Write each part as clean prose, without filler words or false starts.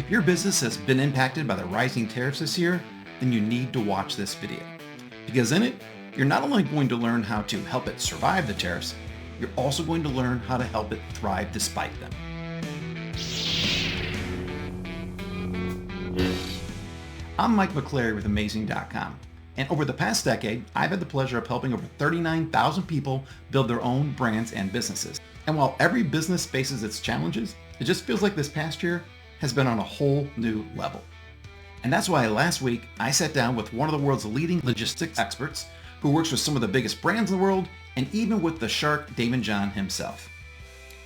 If your business has been impacted by the rising tariffs this year, then you need to watch this video. Because in it, you're not only going to learn how to help it survive the tariffs, you're also going to learn how to help it thrive despite them. I'm Mike McClary with Amazing.com. And over the past decade, I've had the pleasure of helping over 39,000 people build their own brands and businesses. And while every business faces its challenges, it just feels like this past year has been on a whole new level. And that's why last week I sat down with one of the world's leading logistics experts who works with some of the biggest brands in the world and even with the shark Daymond John himself.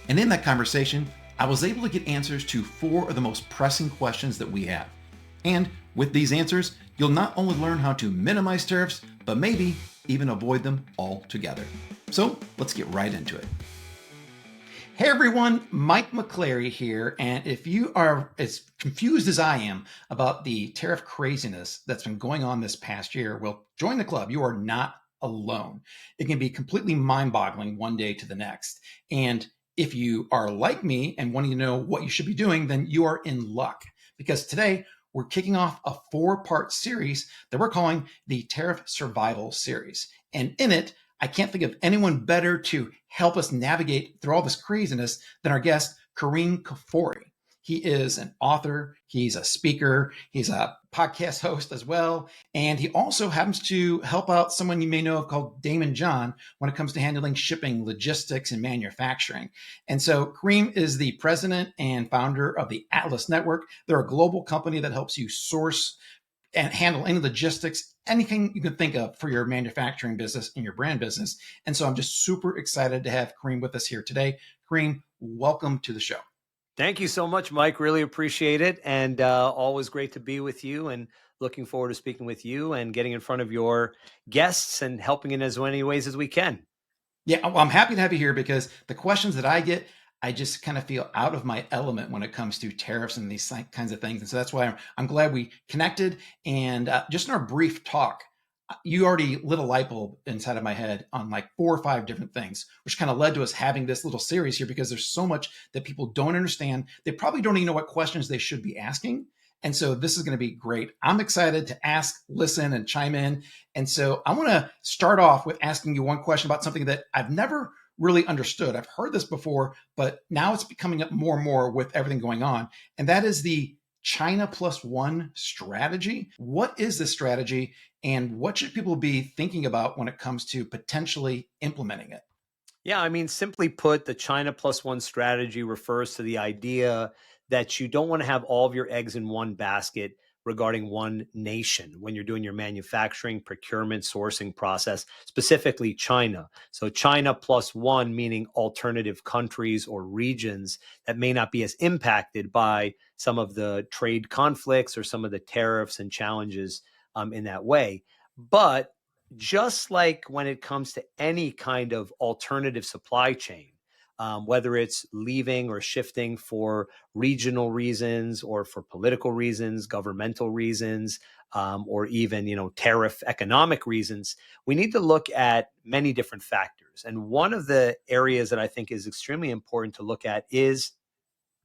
And in that conversation, I was able to get answers to 4 of the most pressing questions that we have. And with these answers, you'll not only learn how to minimize tariffs, but maybe even avoid them altogether. So let's get right into it. Hey everyone, Mike McClary here. And if you are as confused as I am about the tariff craziness that's been going on this past year, well, join the club. You are not alone. It can be completely mind-boggling one day to the next. And if you are like me and wanting to know what you should be doing, then you are in luck. Because today, we're kicking off a 4-part series that we're calling the Tariff Survival Series. And in it, I can't think of anyone better to help us navigate through all this craziness than our guest, Kerim Kfuri. He is an author, he's a speaker, he's a podcast host as well, and he also happens to help out someone you may know of called Daymond John when it comes to handling shipping, logistics, and manufacturing. And so Kerim is the president and founder of the Atlas Network. They're a global company that helps you source and handle any logistics, anything you can think of for your manufacturing business and your brand business. And so I'm just super excited to have Kerim with us here today. Kerim, welcome to the show. Thank you so much, Mike. Really appreciate it. And always great to be with you and looking forward to speaking with you and getting in front of your guests and helping in as many ways as we can. Yeah, well, I'm happy to have you here because the questions that I get, I just kind of feel out of my element when it comes to tariffs and these kinds of things. And so that's why I'm glad we connected. And just in our brief talk, you already lit a light bulb inside of my head on like 4 or 5 different things, which kind of led to us having this little series here because there's so much that people don't understand. They probably don't even know what questions they should be asking. And so this is going to be great. I'm excited to ask, listen, and chime in. And so I want to start off with asking you one question about something that I've never really understood. I've heard this before, but now it's becoming up more and more with everything going on. And that is the China plus one strategy. What is this strategy and what should people be thinking about when it comes to potentially implementing it? Yeah, I mean, simply put, the China plus one strategy refers to the idea that you don't want to have all of your eggs in one basket regarding one nation when you're doing your manufacturing, procurement, sourcing process, specifically China. So China plus one, meaning alternative countries or regions that may not be as impacted by some of the trade conflicts or some of the tariffs and challenges in that way. But just like when it comes to any kind of alternative supply chain, whether it's leaving or shifting for regional reasons or for political reasons, governmental reasons, or even, tariff economic reasons, we need to look at many different factors. And one of the areas that I think is extremely important to look at is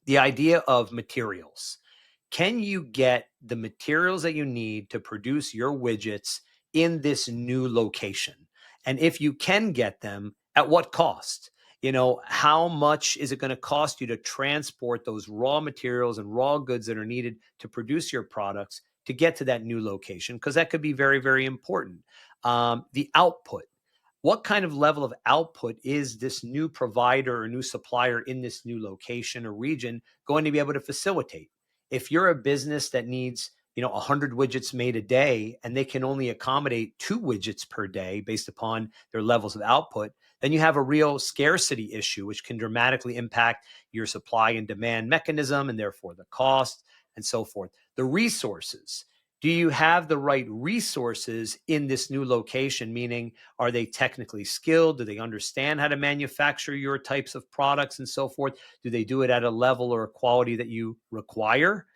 the idea of materials. Can you get the materials that you need to produce your widgets in this new location? And if you can get them, at what cost? How much is it going to cost you to transport those raw materials and raw goods that are needed to produce your products to get to that new location? Because that could be very, very important. The output. What kind of level of output is this new provider or new supplier in this new location or region going to be able to facilitate? If you're a business that needs 100 widgets made a day and they can only accommodate 2 widgets per day based upon their levels of output, then you have a real scarcity issue, which can dramatically impact your supply and demand mechanism and therefore the cost and so forth. The resources. Do you have the right resources in this new location? Meaning, are they technically skilled? Do they understand how to manufacture your types of products and so forth? Do they do it at a level or a quality that you require?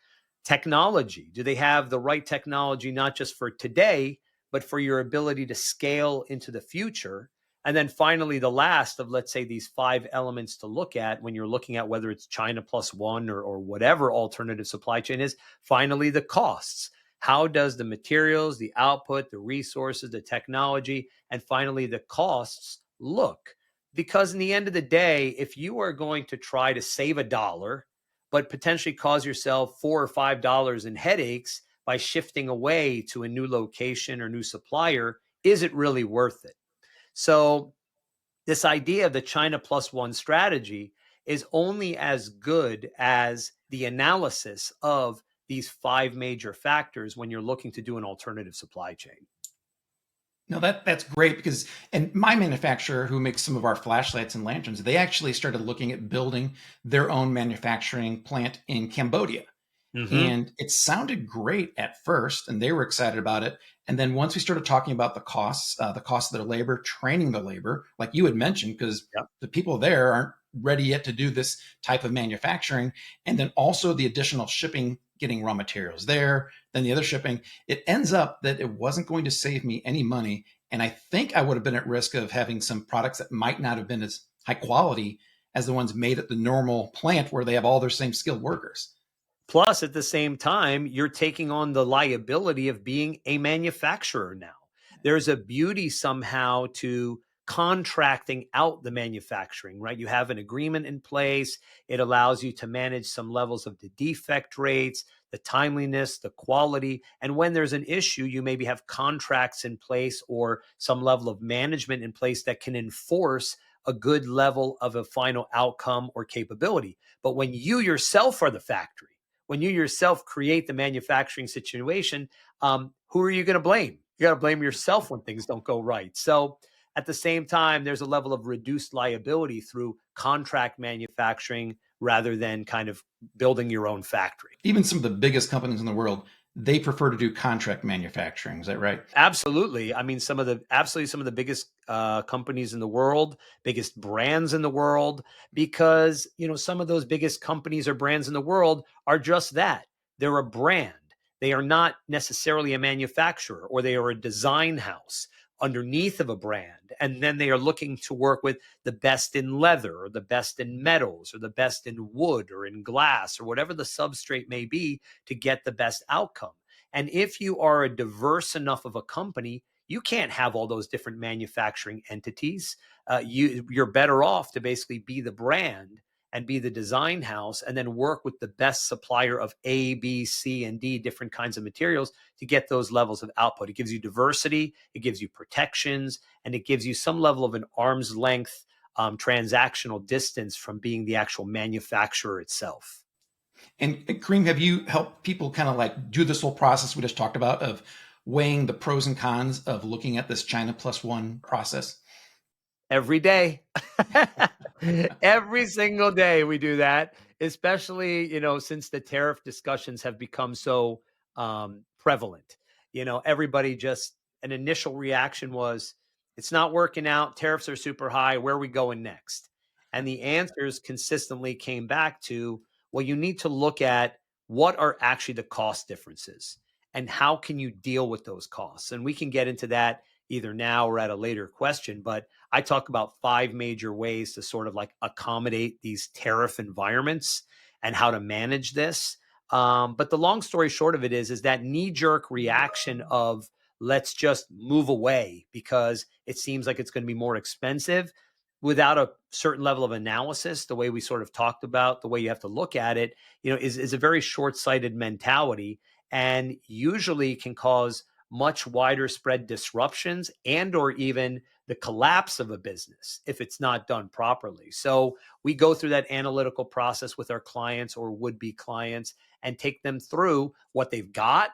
Technology. Do they have the right technology, not just for today, but for your ability to scale into the future? And then finally, the last of, let's say, these 5 elements to look at when you're looking at whether it's China plus one or whatever alternative supply chain is, finally, the costs. How does the materials, the output, the resources, the technology, and finally the costs look? Because in the end of the day, if you are going to try to save $1, but potentially cause yourself $4 or $5 in headaches by shifting away to a new location or new supplier, is it really worth it? So this idea of the China plus one strategy is only as good as the analysis of these 5 major factors when you're looking to do an alternative supply chain. No, that's great because, and my manufacturer who makes some of our flashlights and lanterns, they actually started looking at building their own manufacturing plant in Cambodia. Mm-hmm. And it sounded great at first, and they were excited about it. And then once we started talking about the cost of their labor, training the labor, like you had mentioned, because Yep. the people there aren't ready yet to do this type of manufacturing, and then also the additional shipping, getting raw materials there, then the other shipping, it ends up that it wasn't going to save me any money. And I think I would have been at risk of having some products that might not have been as high quality as the ones made at the normal plant where they have all their same skilled workers. Plus, at the same time, you're taking on the liability of being a manufacturer now. There's a beauty somehow to contracting out the manufacturing, right? You have an agreement in place. It allows you to manage some levels of the defect rates, the timeliness, the quality. And when there's an issue, you maybe have contracts in place or some level of management in place that can enforce a good level of a final outcome or capability. But when you yourself are the factory, when you yourself create the manufacturing situation, who are you going to blame? You got to blame yourself when things don't go right. So at the same time, there's a level of reduced liability through contract manufacturing rather than kind of building your own factory. Even some of the biggest companies in the world, they prefer to do contract manufacturing. Is that right? Absolutely. I mean, some of the biggest companies in the world, biggest brands in the world, because some of those biggest companies or brands in the world are just that. They're a brand. They are not necessarily a manufacturer, or they are a design house underneath of a brand, and then they are looking to work with the best in leather, or the best in metals, or the best in wood, or in glass, or whatever the substrate may be to get the best outcome. And if you are a diverse enough of a company, you can't have all those different manufacturing entities. You're better off to basically be the brand and be the design house, and then work with the best supplier of A, B, C, and D different kinds of materials to get those levels of output. It gives you diversity, it gives you protections, and it gives you some level of an arm's length transactional distance from being the actual manufacturer itself. And Kerim, have you helped people kind of like do this whole process we just talked about of weighing the pros and cons of looking at this China plus one process? Every day. Every single day we do that, especially, since the tariff discussions have become so prevalent. Everybody just, an initial reaction was, it's not working out. Tariffs are super high. Where are we going next? And the answers consistently came back to, well, you need to look at what are actually the cost differences and how can you deal with those costs. And we can get into that either now or at a later question, but I talk about 5 major ways to sort of like accommodate these tariff environments and how to manage this. But the long story short of it is that knee-jerk reaction of, let's just move away because it seems like it's going to be more expensive, without a certain level of analysis, the way we sort of talked about, the way you have to look at it, is a very short-sighted mentality, and usually can cause much wider spread disruptions and or even the collapse of a business if it's not done properly. So we go through that analytical process with our clients or would-be clients and take them through what they've got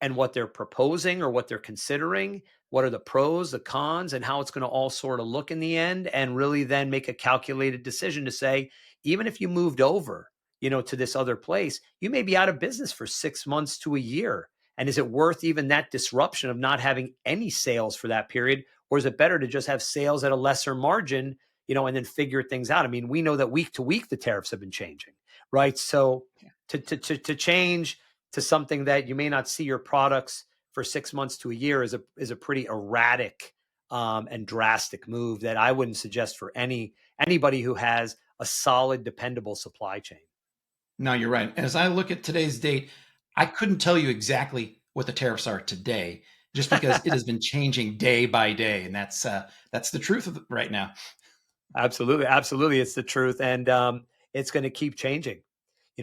and what they're proposing or what they're considering, what are the pros, the cons, and how it's going to all sort of look in the end, and really then make a calculated decision to say, even if you moved over, to this other place, you may be out of business for 6 months to a year. And is it worth even that disruption of not having any sales for that period? Or is it better to just have sales at a lesser margin, and then figure things out? I mean, we know that week to week, the tariffs have been changing, right? So to change to something that you may not see your products for 6 months to a year is a pretty erratic and drastic move that I wouldn't suggest for anybody who has a solid, dependable supply chain. No, you're right. As I look at today's date, I couldn't tell you exactly what the tariffs are today, just because it has been changing day by day, and that's the truth of it right now. Absolutely, absolutely, it's the truth, and it's going to keep changing.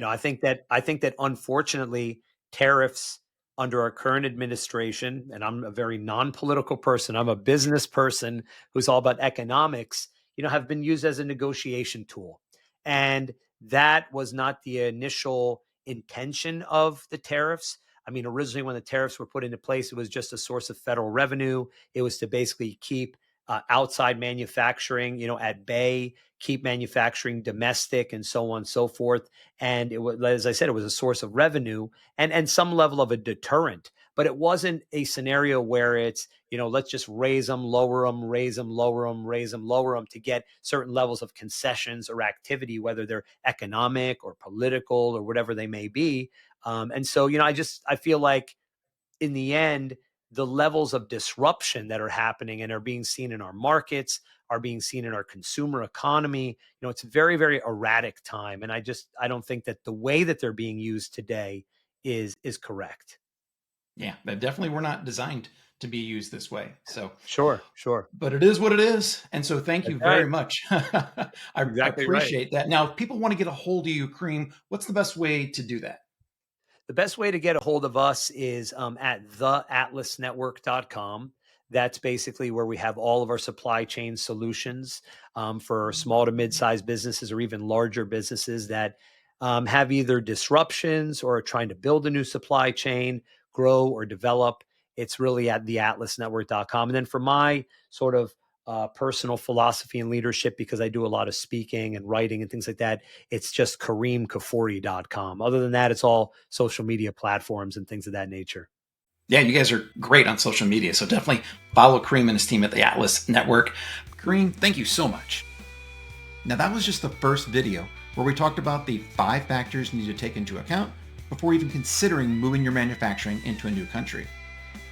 I think that unfortunately, tariffs under our current administration, and I'm a very non-political person, I'm a business person who's all about economics, have been used as a negotiation tool. And that was not the initial intention of the tariffs. I mean, originally when the tariffs were put into place, it was just a source of federal revenue. It was to basically keep outside manufacturing, at bay, keep manufacturing domestic, and so on and so forth. And it was, as I said, it was a source of revenue and some level of a deterrent. But it wasn't a scenario where it's, let's just raise them, lower them, raise them, lower them, raise them, lower them to get certain levels of concessions or activity, whether they're economic or political or whatever they may be. And so, I feel like in the end, the levels of disruption that are happening and are being seen in our markets, are being seen in our consumer economy. It's a very, very erratic time. And I don't think that the way that they're being used today is correct. Yeah, they definitely were not designed to be used this way. So, Sure, sure. but it is what it is. And so thank That's you right. very much. I Exactly right. appreciate that. Now, if people want to get a hold of you, Kerim, what's the best way to do that? The best way to get a hold of us is at theatlasnetwork.com. That's basically where we have all of our supply chain solutions for small to mid-sized businesses or even larger businesses that have either disruptions or are trying to build a new supply chain, grow or develop. It's really at theatlasnetwork.com. And then for my sort of personal philosophy and leadership, because I do a lot of speaking and writing and things like that, it's just KerimKfuri.com. Other than that, it's all social media platforms and things of that nature. Yeah, you guys are great on social media. So definitely follow Kerim and his team at the Atlas Network. Kerim, thank you so much. Now, that was just the first video where we talked about the 5 factors you need to take into account before even considering moving your manufacturing into a new country.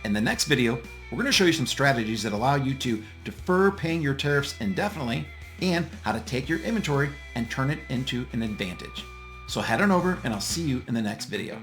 In the next video, we're going to show you some strategies that allow you to defer paying your tariffs indefinitely and how to take your inventory and turn it into an advantage. So head on over and I'll see you in the next video.